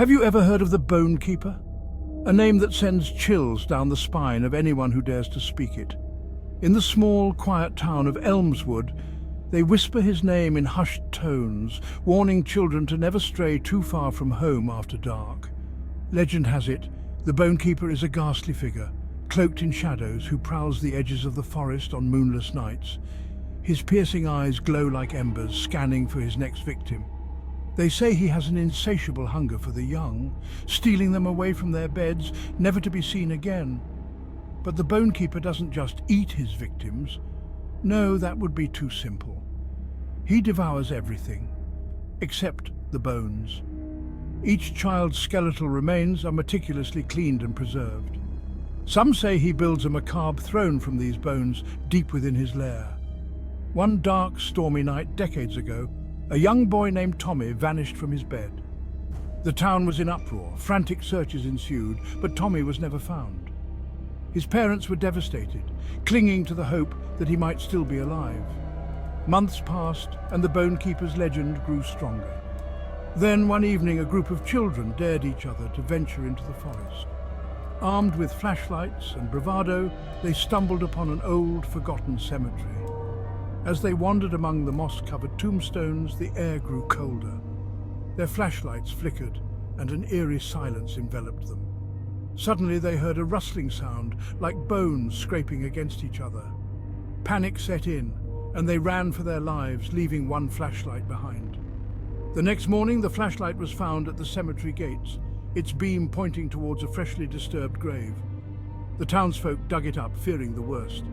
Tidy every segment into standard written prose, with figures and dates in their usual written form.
Have you ever heard of the Bonekeeper? A name that sends chills down the spine of anyone who dares to speak it. In the small, quiet town of Elmswood, they whisper his name in hushed tones, warning children to never stray too far from home after dark. Legend has it, the Bonekeeper is a ghastly figure, cloaked in shadows, who prowls the edges of the forest on moonless nights. His piercing eyes glow like embers, scanning for his next victim. They say he has an insatiable hunger for the young, stealing them away from their beds, never to be seen again. But the Bonekeeper doesn't just eat his victims. No, that would be too simple. He devours everything, except the bones. Each child's skeletal remains are meticulously cleaned and preserved. Some say he builds a macabre throne from these bones deep within his lair. One dark, stormy night decades ago, a young boy named Tommy vanished from his bed. The town was in uproar, frantic searches ensued, but Tommy was never found. His parents were devastated, clinging to the hope that he might still be alive. Months passed, and the Bonekeeper's legend grew stronger. Then, one evening, a group of children dared each other to venture into the forest. Armed with flashlights and bravado, they stumbled upon an old, forgotten cemetery. As they wandered among the moss-covered tombstones, the air grew colder. Their flashlights flickered, and an eerie silence enveloped them. Suddenly they heard a rustling sound, like bones scraping against each other. Panic set in, and they ran for their lives, leaving one flashlight behind. The next morning, the flashlight was found at the cemetery gates, its beam pointing towards a freshly disturbed grave. The townsfolk dug it up, fearing the worst.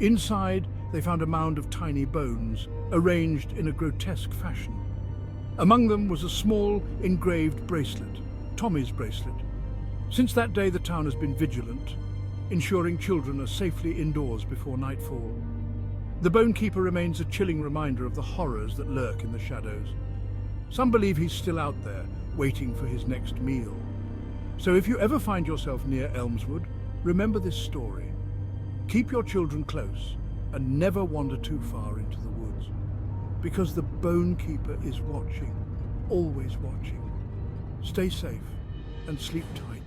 Inside, they found a mound of tiny bones, arranged in a grotesque fashion. Among them was a small, engraved bracelet, Tommy's bracelet. Since that day, the town has been vigilant, ensuring children are safely indoors before nightfall. The Bonekeeper remains a chilling reminder of the horrors that lurk in the shadows. Some believe he's still out there, waiting for his next meal. So if you ever find yourself near Elmswood, remember this story. Keep your children close and never wander too far into the woods, because the Bonekeeper is watching, always watching. Stay safe and sleep tight.